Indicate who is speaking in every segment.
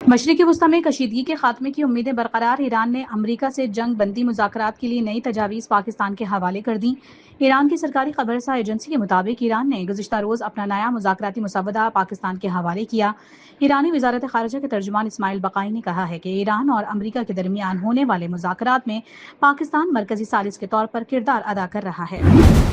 Speaker 1: मशरिकी वस्ता में कशीदगी के खात्मे की उम्मीदें बरकरार। ईरान ने अमरीका से जंग बंदी मुज़ाकरात के लिए नई तजावीज़ पाकिस्तान के हवाले कर दी। ईरान की सरकारी खबरसा एजेंसी के मुताबिक ईरान ने गुज़िश्ता रोज़ अपना नया मुज़ाकराती मुसवदा पाकिस्तान के हवाले किया। ईरानी वजारत खारजा के तर्जुमान इस्माइल बकाई ने कहा है कि ईरान और अमरीका के दरमियान होने वाले मुज़ाकरात में पाकिस्तान मरकजी सालिस के तौर पर किरदार अदा कर रहा है।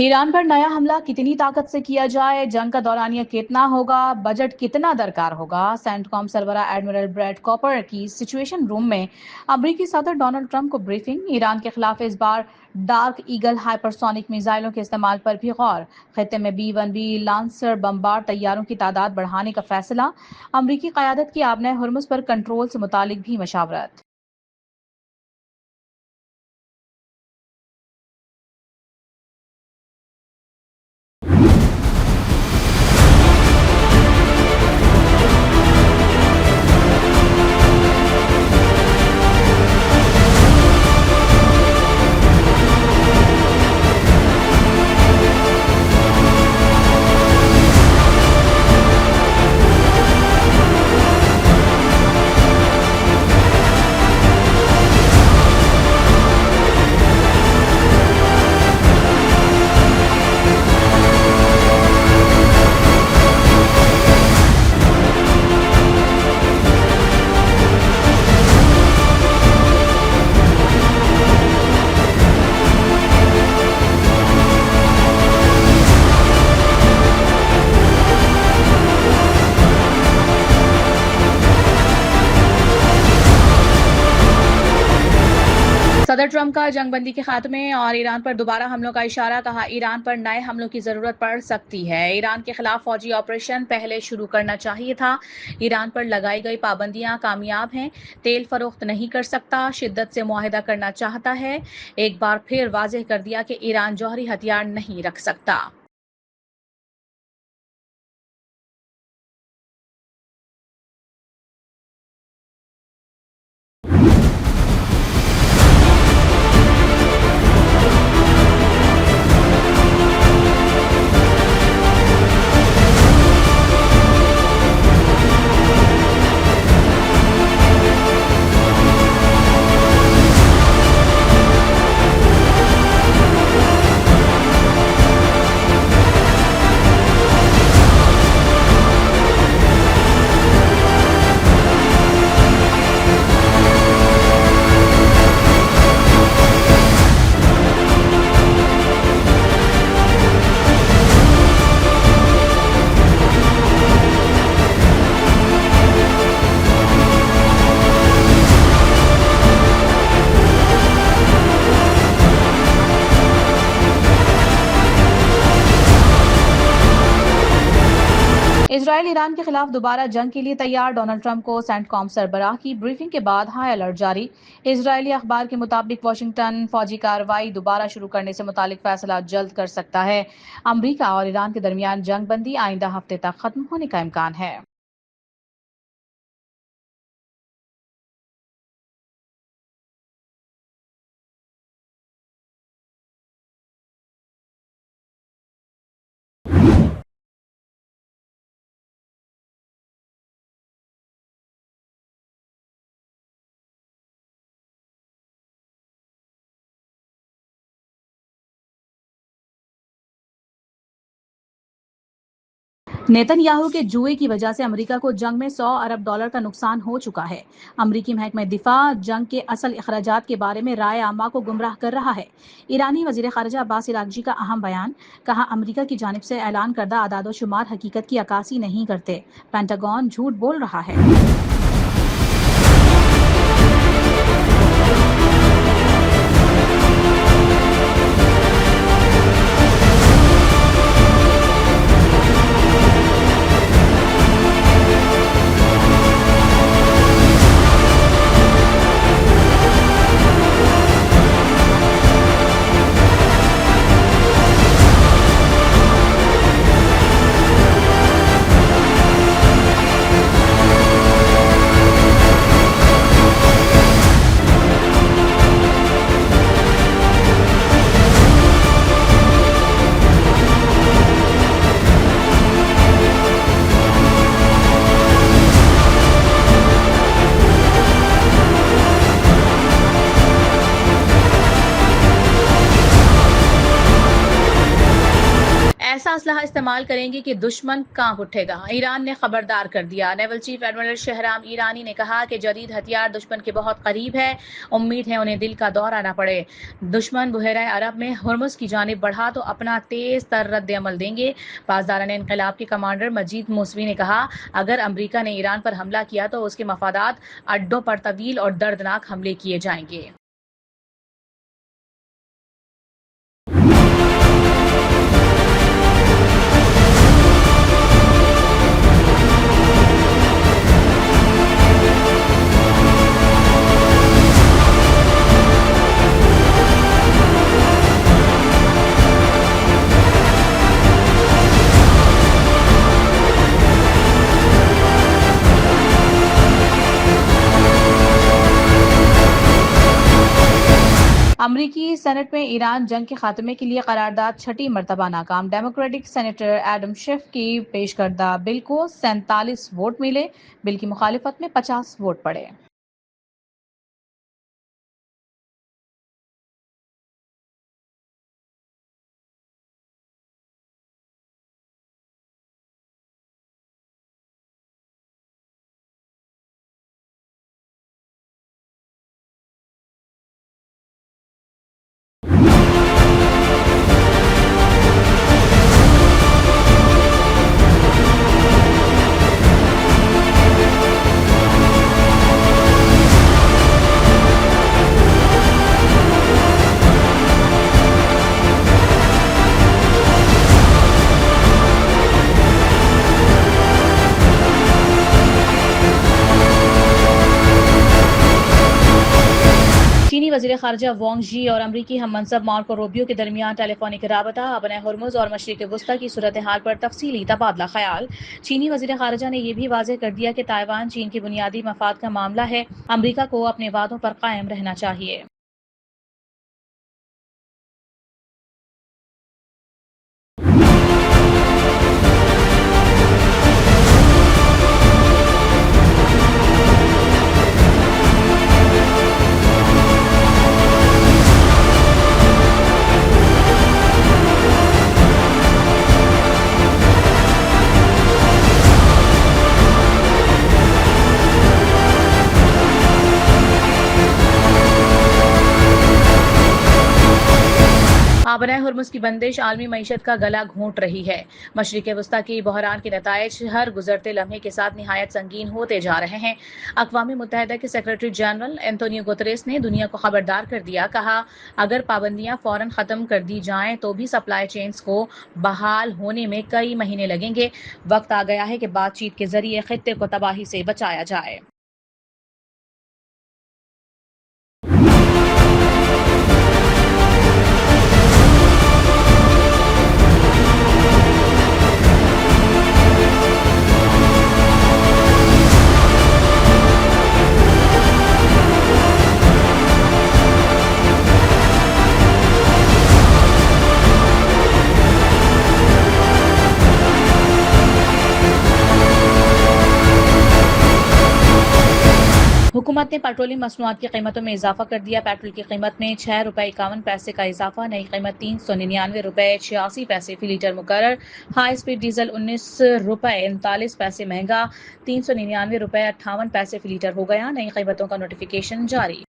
Speaker 1: ईरान पर नया हमला कितनी ताकत से किया जाए, जंग का दौरानिया कितना होगा, बजट कितना दरकार होगा। सेंटकॉम सरबरा एडमिरल ब्रैड कॉपर की सिचुएशन रूम में अमरीकी सदर डोनाल्ड ट्रंप को ब्रीफिंग। ईरान के खिलाफ इस बार डार्क ईगल हाइपरसोनिक मिसाइलों के इस्तेमाल पर भी गौर। खत्ते में B-1B लांसर बमबार तैयारों की तादाद बढ़ाने का फैसला। अमरीकी क़यादत की आबने हुर्मुज़ पर कंट्रोल से मुतालिक भी मशावरत। सदर ट्रंप का जंगबंदी के खात्मे और ईरान पर दोबारा हमलों का इशारा। कहा, ईरान पर नए हमलों की जरूरत पड़ सकती है। ईरान के खिलाफ फौजी ऑपरेशन पहले शुरू करना चाहिए था। ईरान पर लगाई गई पाबंदियां कामयाब हैं। तेल फरोख्त नहीं कर सकता, शिद्दत से मुआहिदा करना चाहता है। एक बार फिर वाज़ेह कर दिया कि ईरान जौहरी हथियार नहीं रख सकता। इजराइल ईरान के खिलाफ दोबारा जंग के लिए तैयार। डोनाल्ड ट्रंप को सेंटकॉम सरबराह की ब्रीफिंग के बाद हाई अलर्ट जारी। इजरायली अखबार के मुताबिक वाशिंगटन फौजी कार्रवाई दोबारा शुरू करने से मुतालिक फैसला जल्द कर सकता है। अमरीका और ईरान के दरमियान जंग बंदी आइंदा हफ्ते तक खत्म होने का इम्कान है। नेतन्याहू के जुए की वजह से अमेरिका को जंग में 100 अरब डॉलर का नुकसान हो चुका है। अमेरिकी महकमा दिफा जंग के असल अखराजात के बारे में राय आमा को गुमराह कर रहा है। ईरानी वजीर खारजा अब्बास इरागजी का अहम बयान, कहा अमेरिका की जानिब से ऐलान करदा आदाद शुमार हकीकत की अक्कासी नहीं करते, पेंटागन झूठ बोल रहा है। ऐसा असलहा इस्तेमाल करेंगे कि दुश्मन कांप उठेगा, ईरान ने खबरदार कर दिया। नेवल चीफ एडमिरल शहराम ईरानी ने कहा कि जदीद हथियार दुश्मन के बहुत करीब है, उम्मीद है उन्हें दिल का दौरा न पड़े। दुश्मन बुहरा अरब में हुर्मुज की जानिब बढ़ा तो अपना तेज तर रद्द अमल देंगे। पासदारान इनकलाब के कमांडर मजीद मूसवी ने कहा, अगर अमरीका ने ईरान पर हमला किया तो उसके मफादात अड्डों पर तवील और दर्दनाक हमले किए जाएंगे। अमरीकी सेनेट में ईरान जंग के खात्मे के लिए करारदाद छठी मरतबा नाकाम। डेमोक्रेटिक सेनेटर एडम शिफ की पेश करदा बिल को 47 वोट मिले, बिल की मुखालिफत में 50 वोट पड़े। चीनी वजीर खारजा वांग जी और अमरीकी हम मनसब मार्को रूबियो के दरमियान टेलीफोनिक राबता, अपने हुर्मुज और मशरिक वस्ता की सूरत हाल पर तफसीली तबादला ख्याल। चीनी वजीर खारजा ने यह भी वाजे कर दिया कि ताइवान चीन के बुनियादी मफाद का मामला है, अमरीका को अपने वादों पर कायम रहना चाहिए। आबराए हुर्मुज की बंदिश आलमी मईशत का गला घोंट रही है। मशरिक वस्ता की बहरान के नताइज हर गुजरते लम्हे के साथ निहायत संगीन होते जा रहे हैं। अक़वाम मुत्तहिदा के सेक्रेटरी जनरल एंटोनियो गुतरेस ने दुनिया को खबरदार कर दिया, कहा अगर पाबंदियां फौरन खत्म कर दी जाएं तो भी सप्लाई चेन्स को बहाल होने में कई महीने लगेंगे। वक्त आ गया है कि बातचीत के जरिए खित्ते को तबाही से बचाया जाए। हुकूमत ने पेट्रोलियम मसनूआत की कीमतों में इजाफा कर दिया। पेट्रोल की कीमत में ₹6.51 का इजाफा, नई कीमत ₹399.86 फी लीटर मुकर्रर। हाई स्पीड डीजल ₹19.39 महंगा, ₹399.58 फी लीटर हो गया। नई कीमतों का नोटिफिकेशन जारी।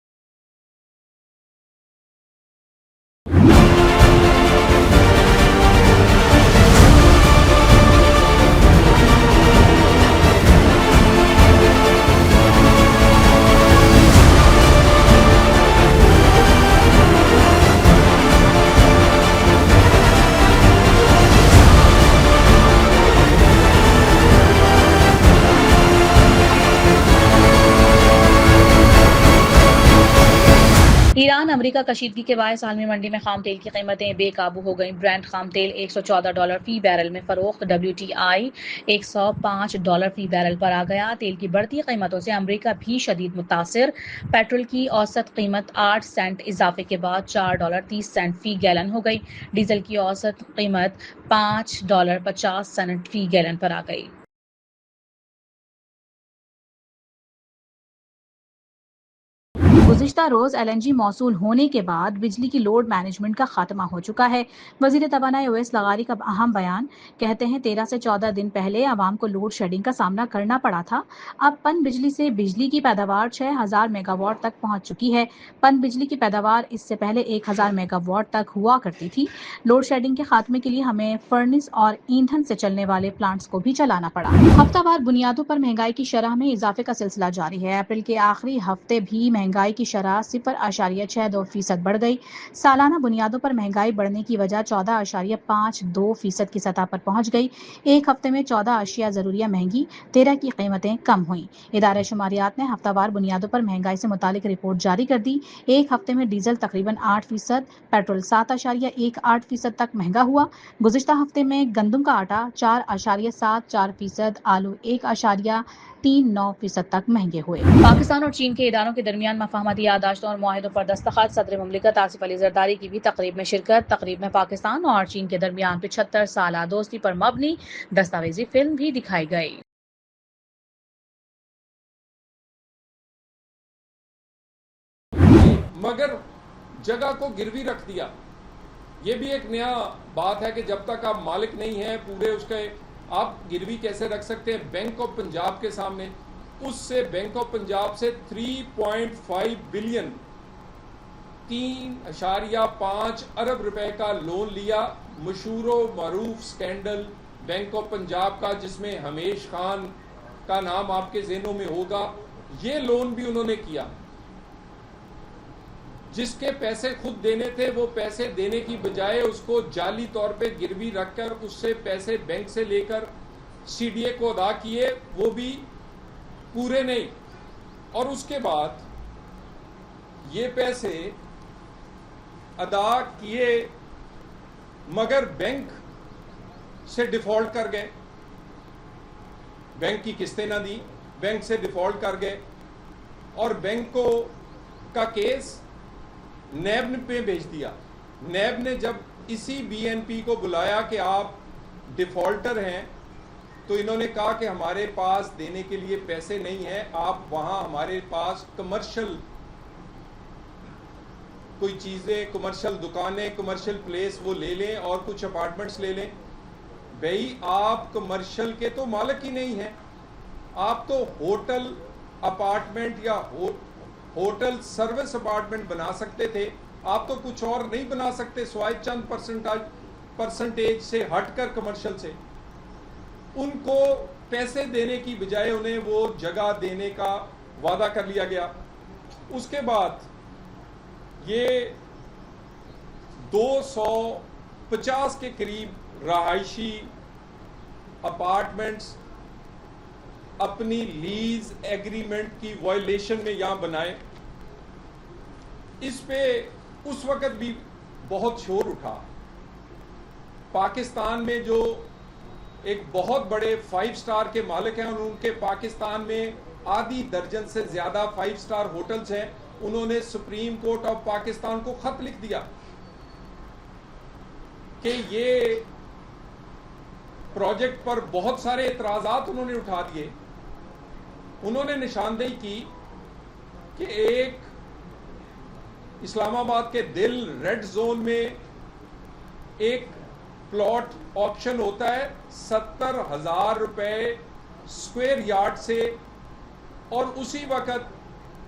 Speaker 1: ईरान अमेरिका कशीदगी के बायस आलमी मंडी में खाम तेल की कीमतें बेकाबू हो गईं। ब्रेंट खाम तेल $114 फी बैरल में फरोख्त, WTI $105 फी बैरल पर आ गया। तेल की बढ़ती कीमतों से अमेरिका भी शदीद मुतासिर। पेट्रोल की औसत कीमत 8 सेंट इजाफे के बाद $4.30 फी गैलन हो गई। डीजल की औसत कीमत $5.50 फी गैलन पर आ गई। गुज़िश्ता रोज़ LNG मौसूल होने के बाद बिजली की लोड मैनेजमेंट का खात्मा हो चुका है। वज़ीर तवानाई ओवैस लगारी का अहम बयान। कहते हैं 13 से 14 दिन पहले आवाम को लोड शेडिंग का सामना करना पड़ा था। अब पन बिजली से बिजली की पैदावार 6000 मेगावाट तक पहुंच चुकी है। पन बिजली की पैदावार इससे पहले 1000 मेगावाट तक हुआ करती थी। लोड शेडिंग के खात्मे के लिए हमें फर्नेस और ईंधन से चलने वाले प्लांट्स को भी चलाना पड़ा। हफ्तावार बुनियादों पर महंगाई की शरह में इजाफे का सिलसिला जारी है। अप्रैल के आखिरी हफ्ते भी महंगाई की शरह 0.62% बढ़ गई। सालाना बुनियादों पर महंगाई बढ़ने की वजह 14.52% की सतह पर पहुंच गई। एक हफ्ते में 14 अशिया जरूरिया महंगी, 13 की कीमतें कम हुई। इदारे शुमारियात ने हफ्तावार बुनियादों पर महंगाई से मुतालिक रिपोर्ट जारी कर दी। एक हफ्ते में डीजल तकरीबन 8%, पेट्रोल 7.18% तक महंगा हुआ। गुज़िश्ता हफ्ते में गंदम का आटा 4.74%, आलू 1.39% तक महंगे हुए। पाकिस्तान और चीन के इदारों के दरमियान मफाहमती याददाश्तों और मुआहिदों पर दस्तखत। सदर मुमलिकत आसिफ अली जरदारी की भी तकरीब में शिरकत। तकरीब में पाकिस्तान और चीन के दरमियान 75 साला दोस्ती पर मबनी दस्तावेजी फिल्म भी दिखाई गई।
Speaker 2: मगर जगह को गिरवी रख दिया। ये भी एक नया बात है कि जब तक आप मालिक नहीं हैं पूरे उसके, आप गिरवी कैसे रख सकते हैं बैंक ऑफ पंजाब के सामने। उससे बैंक ऑफ पंजाब से 3.5 बिलियन 3.5 अरब रुपए का लोन लिया। मशहूर मरूफ स्कैंडल बैंक ऑफ पंजाब का, जिसमें हमेश खान का नाम आपके ज़हनों में होगा। ये लोन भी उन्होंने किया। जिसके पैसे खुद देने थे वो पैसे देने की बजाय उसको जाली तौर पे गिरवी रखकर उससे पैसे बैंक से लेकर CDA को अदा किए, वो भी पूरे नहीं। और उसके बाद ये पैसे अदा किए मगर बैंक से डिफॉल्ट कर गए। बैंक की किस्तें ना दी, बैंक से डिफॉल्ट कर गए और बैंक को का केस नैब पे भेज दिया। नैब ने जब इसी BNP को बुलाया कि आप डिफॉल्टर हैं, तो इन्होंने कहा कि हमारे पास देने के लिए पैसे नहीं हैं, आप वहाँ हमारे पास कमर्शियल कोई चीज़ें, कमर्शियल दुकानें, कमर्शियल प्लेस वो ले लें और कुछ अपार्टमेंट्स ले लें। भाई आप कमर्शियल के तो मालिक ही नहीं हैं, आप तो होटल अपार्टमेंट या होटल सर्विस अपार्टमेंट बना सकते थे। आप तो कुछ और नहीं बना सकते सिवाय चंद परसेंटेज से हटकर कमर्शियल से। उनको पैसे देने की बजाय उन्हें वो जगह देने का वादा कर लिया गया। उसके बाद ये 250 के करीब रहायशी अपार्टमेंट्स अपनी लीज एग्रीमेंट की वायलेशन में यहां बनाए। इस पे उस वक्त भी बहुत शोर उठा। पाकिस्तान में जो एक बहुत बड़े 5 स्टार के मालिक हैं और उनके पाकिस्तान में आधी दर्जन से ज्यादा 5 स्टार होटल्स हैं, उन्होंने सुप्रीम कोर्ट ऑफ पाकिस्तान को खत लिख दिया कि ये प्रोजेक्ट पर बहुत सारे एतराजात उन्होंने उठा दिए। उन्होंने निशानदेही की कि एक इस्लामाबाद के दिल रेड जोन में एक प्लॉट ऑप्शन होता है 70,000 रुपए स्क्वायर यार्ड से, और उसी वक्त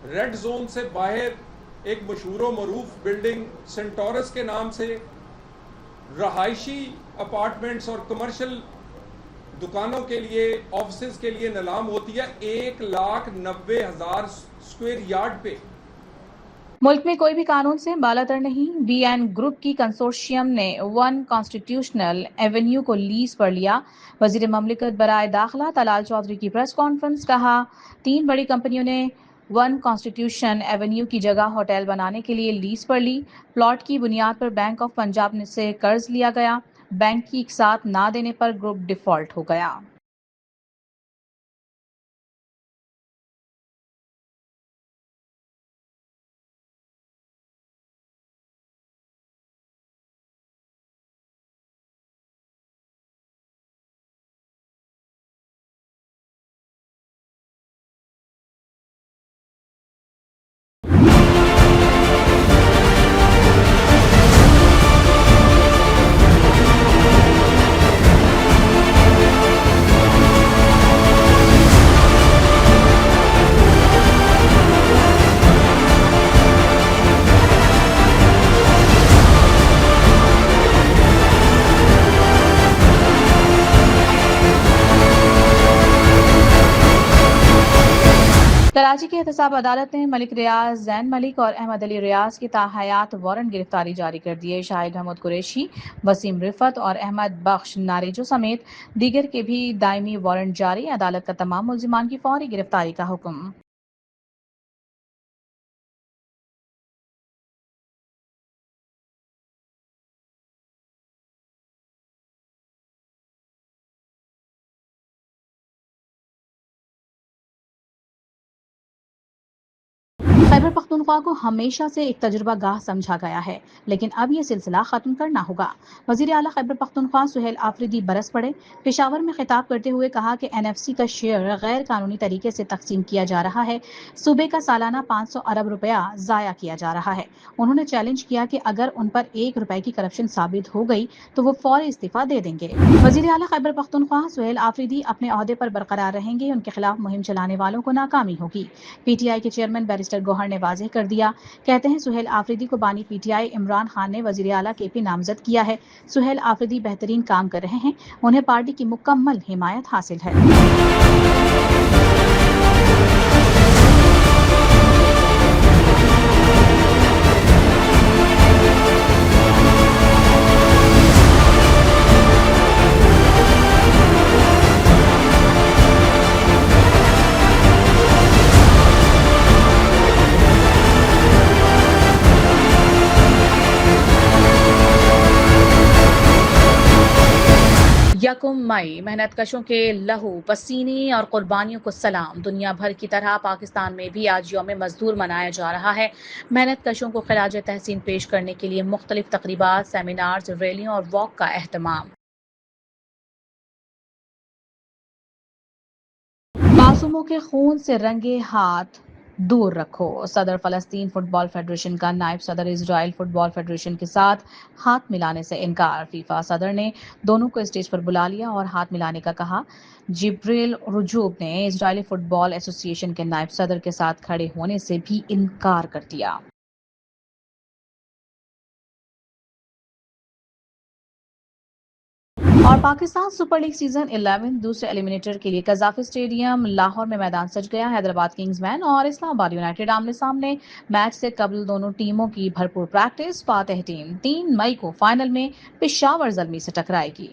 Speaker 2: रेड जोन से बाहर एक मशहूर मरूफ बिल्डिंग सेंटोरस के नाम से रहायशी अपार्टमेंट्स और कमर्शियल दुकानों के लिए, ऑफिस के लिए नीलाम होती है 1,90,000 स्क्वायर यार्ड पे।
Speaker 1: मुल्क में कोई भी कानून से बालातर नहीं। वीएन ग्रुप की कंसोर्शियम ने वन कॉन्स्टिट्यूशनल एवेन्यू को लीज पर लिया। वजीर ममलिकत बराए दाखिला तलाल चौधरी की प्रेस कॉन्फ्रेंस। कहा, 3 बड़ी कंपनियों ने वन कॉन्स्टिट्यूशन एवेन्यू की जगह होटल बनाने के लिए लीज पर ली। प्लॉट की बुनियाद पर बैंक ऑफ पंजाब से कर्ज लिया गया। बैंक की एक साथ ना देने पर ग्रुप डिफॉल्ट हो गया। कराची की एहतसाब अदालत ने मलिक रियाज, जैन मलिक और अहमद अली रियाज की ताहयात वारंट गिरफ्तारी जारी कर दिए। शाहिद महमूद कुरैशी, वसीम रिफत और अहमद बख्श नारेजो समेत दीगर के भी दायमी वारंट जारी। अदालत का तमाम मुल्जिमान की फौरी गिरफ्तारी का हुक्म। खैबर पख्तूनख्वा को हमेशा से एक तजुर्बा गाह समझा गया है, लेकिन अब यह सिलसिला खत्म करना होगा। वजीर आला खैबर पख्तूनख्वा सुहेल आफरीदी बरस पड़े। पेशावर में खिताब करते हुए कहा कि एनएफसी का शेयर गैर कानूनी तरीके से तकसीम किया जा रहा है। सूबे का सालाना 500 अरब रुपया जाया किया जा रहा है। उन्होंने चैलेंज किया कि अगर उन पर 1 रुपए की करप्शन साबित हो गई तो वो फौरी इस्तीफा दे देंगे। वजीर आला खैबर पख्तूनख्वा सुहेल आफरीदी अपने ओहदे पर बरकरार रहेंगे। उनके खिलाफ मुहिम चलाने वालों को नाकामी होगी। पीटीआई के चेयरमैन बैरिस्टर गौहर ने वाज़ेह कर दिया। कहते हैं, सुहेल आफरीदी को बानी पीटीआई इमरान खान ने वजीर आला केपी नामजद किया है। सुहेल आफरीदी बेहतरीन काम कर रहे हैं। उन्हें पार्टी की मुकम्मल हिमायत हासिल है। यकम मई मेहनत कशों के लहू पसीने और कुर्बानियों को सलाम। दुनिया भर की तरह पाकिस्तान में भी आज यौम मजदूर मनाया जा रहा है। मेहनत कशों को खिराज तहसीन पेश करने के लिए मुख्तलिफ तकरीबात, सेमिनार्स, रैलियों और वॉक का एहतमाम। मासूमों के खून से रंगे हाथ दूर रखो। सदर फलस्तीन फुटबॉल फेडरेशन का नायब सदर इजराइल फुटबॉल फेडरेशन के साथ हाथ मिलाने से इनकार। फीफा सदर ने दोनों को स्टेज पर बुला लिया और हाथ मिलाने का कहा। जिब्रील रुजूब ने इजरायली फुटबॉल एसोसिएशन के नायब सदर के साथ खड़े होने से भी इनकार कर दिया। और पाकिस्तान सुपर लीग सीजन 11 दूसरे एलिमिनेटर के लिए कजाफी स्टेडियम लाहौर में मैदान सज गया। हैदराबाद किंग्समैन और इस्लामाबाद यूनाइटेड आमने सामने। मैच से कबल दोनों टीमों की भरपूर प्रैक्टिस। फातेह टीम 3 मई को फाइनल में पेशावर ज़ल्मी से टकराएगी।